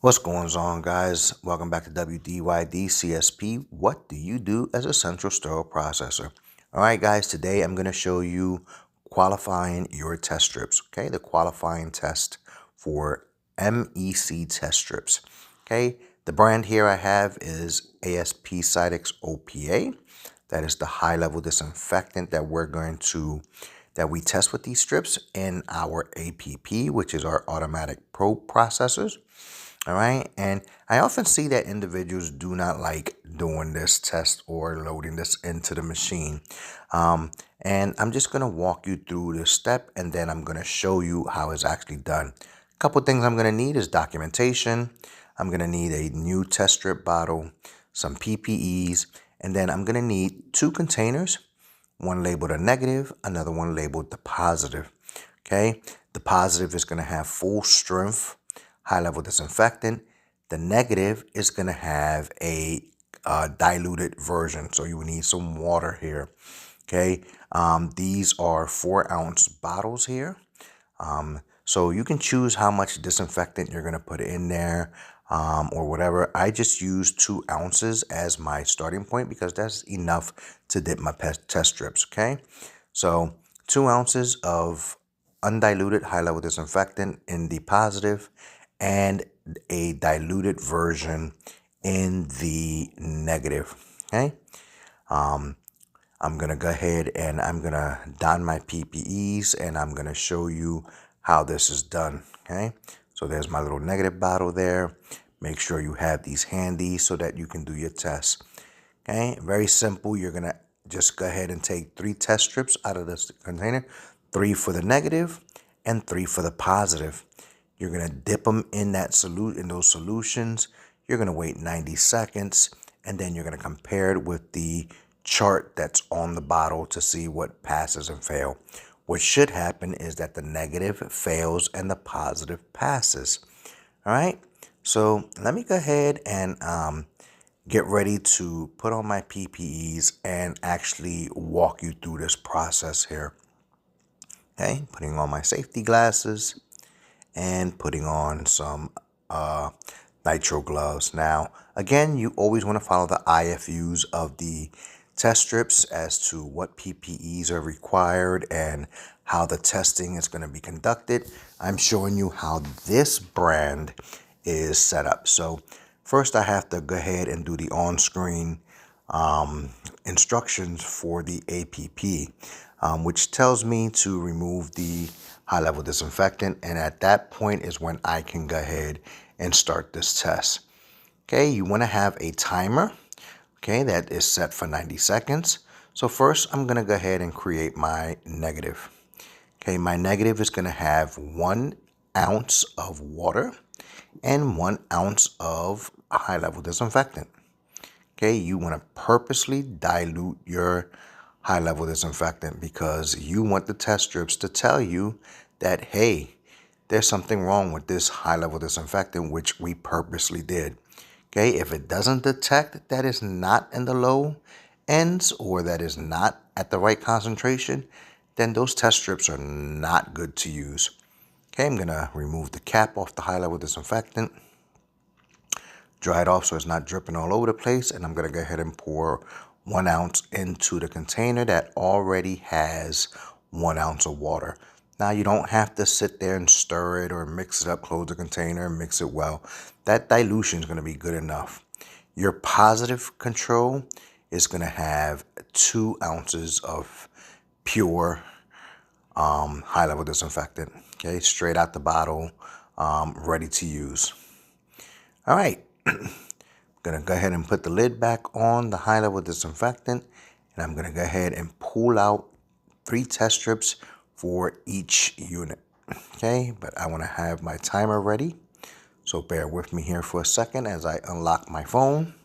What's going on, guys? Welcome back to W.D.Y.D. CSP. What do you do as a central sterile processor? All right, guys, today I'm going to show you qualifying your test strips, okay? The qualifying test for MEC test strips, okay? The brand here I have is ASP Cydex OPA. That is the high-level disinfectant that we test with these strips in our APP, which is our automatic probe processors. All right. And I often see that individuals do not like doing this test or loading this into the machine. And I'm just going to walk you through this step, and then I'm going to show you how it's actually done. A couple things I'm going to need is documentation. I'm going to need a new test strip bottle, some PPEs, and then I'm going to need two containers, one labeled a negative, another one labeled the positive. Okay. The positive is going to have full strength high-level disinfectant. The negative is going to have a diluted version, so you will need some water here. Okay, these are 4-ounce bottles here. So you can choose how much disinfectant you're going to put in there or whatever. I just use 2 ounces as my starting point because that's enough to dip my test strips. Okay, so 2 ounces of undiluted high-level disinfectant in the positive and a diluted version in the negative. Okay. I'm going to go ahead and I'm going to don my PPEs and I'm going to show you how this is done. Okay. So there's my little negative bottle there. Make sure you have these handy so that you can do your tests. Okay. Very simple. You're going to just go ahead and take 3 test strips out of this container, 3 for the negative and 3 for the positive. You're going to dip them in those solutions. You're going to wait 90 seconds, and then you're going to compare it with the chart that's on the bottle to see what passes and fail. What should happen is that the negative fails and the positive passes. All right. So let me go ahead and get ready to put on my PPEs and actually walk you through this process here. Okay. Putting on my safety glasses and putting on some nitro gloves. Now, again, you always want to follow the IFUs of the test strips as to what PPEs are required and how the testing is going to be conducted. I'm showing you how this brand is set up. So first I have to go ahead and do the on-screen instructions for the APP, which tells me to remove the high-level disinfectant, and at that point is when I can go ahead and start this test. Okay, you want to have a timer, okay, that is set for 90 seconds. So first I'm going to go ahead and create my negative. Okay, my negative is going to have 1 ounce of water and 1 ounce of high-level disinfectant. Okay, you want to purposely dilute your high-level disinfectant because you want the test strips to tell you that, hey, there's something wrong with this high-level disinfectant, which we purposely did. Okay, if it doesn't detect that it's not in the low ends or that is not at the right concentration, then those test strips are not good to use. Okay, I'm going to remove the cap off the high-level disinfectant, dry it off so it's not dripping all over the place, and I'm going to go ahead and pour 1 ounce into the container that already has 1 ounce of water. Now, you don't have to sit there and stir it or mix it up, close the container, and mix it well. That dilution is going to be good enough. Your positive control is going to have 2 ounces of pure high-level disinfectant, okay, straight out the bottle, ready to use. All right. Going to go ahead and put the lid back on the high-level disinfectant, and I'm going to go ahead and pull out 3 test strips for each unit. Okay, but I want to have my timer ready, so bear with me here for a second as I unlock my phone,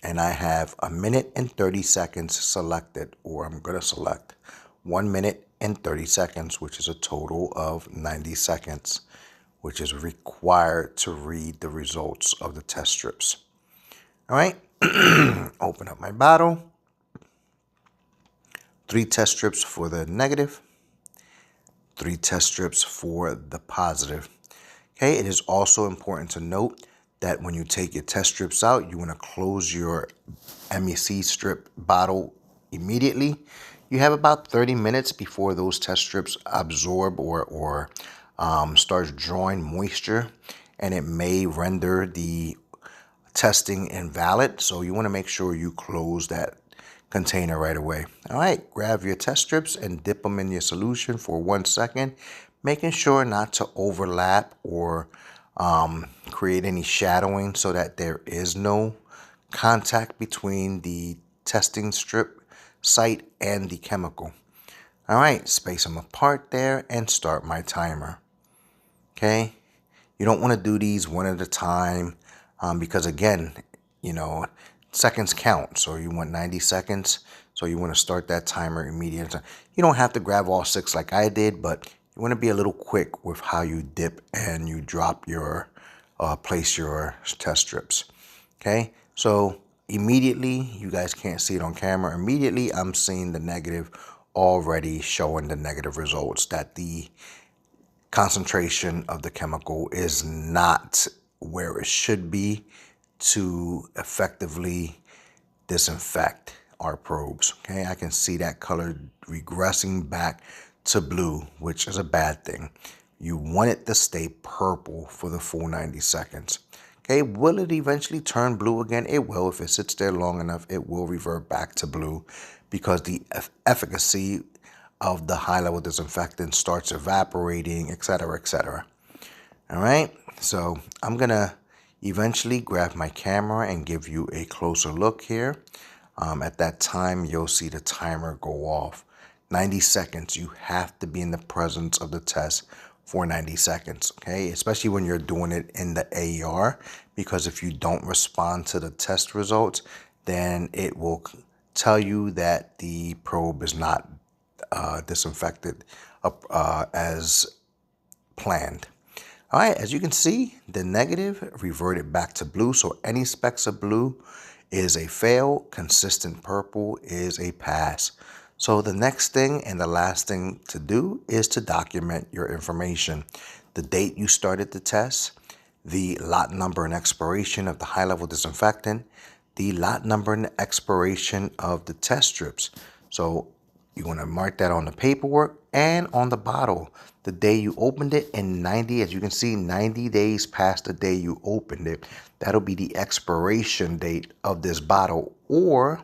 and I have 1 minute and 30 seconds selected, or I'm going to select 1 minute and 30 seconds, which is a total of 90 seconds, which is required to read the results of the test strips. All right, open up my bottle. 3 test strips for the negative, 3 test strips for the positive. Okay, it is also important to note that when you take your test strips out, you want to close your MEC strip bottle immediately. You have about 30 minutes before those test strips absorb or starts drawing moisture, and it may render the testing invalid. So you want to make sure you close that container right away. All right, grab your test strips and dip them in your solution for 1 second, making sure not to overlap or create any shadowing so that there is no contact between the testing strip site and the chemical. All right, space them apart there and start my timer. Okay, you don't want to do these one at a time because again, you know, seconds count. So you want 90 seconds. So you want to start that timer immediately. You don't have to grab all 6 like I did, but you want to be a little quick with how you dip and you drop your, place your test strips. Okay, so immediately, you guys can't see it on camera. Immediately, I'm seeing the negative already showing the negative results that the concentration of the chemical is not where it should be to effectively disinfect our probes. Okay, I can see that color regressing back to blue, which is a bad thing. You want it to stay purple for the full 90 seconds. Okay, will it eventually turn blue again? It will. If it sits there long enough, it will revert back to blue because the efficacy of the high-level disinfectant starts evaporating, etc., etc. All right, so I'm gonna eventually grab my camera and give you a closer look here. At that time, you'll see the timer go off. 90 seconds. You have to be in the presence of the test for 90 seconds, okay? Especially when you're doing it in the AER, because if you don't respond to the test results, then it will tell you that the probe is not disinfected as planned. All right, as you can see, the negative reverted back to blue. So any specks of blue is a fail. Consistent purple is a pass. So the next thing and the last thing to do is to document your information. The date you started the test, the lot number and expiration of the high-level disinfectant, the lot number and expiration of the test strips. So you want to mark that on the paperwork and on the bottle. The day you opened it and 90, as you can see, 90 days past the day you opened it. That'll be the expiration date of this bottle. Or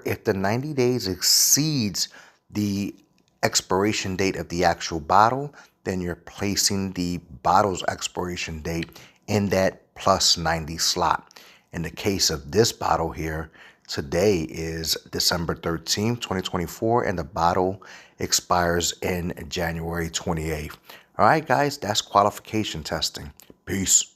if the 90 days exceeds the expiration date of the actual bottle, then you're placing the bottle's expiration date in that plus 90 slot. In the case of this bottle here, today is December 13th, 2024, and the bottle expires in January 28th. All right, guys, that's qualification testing. Peace.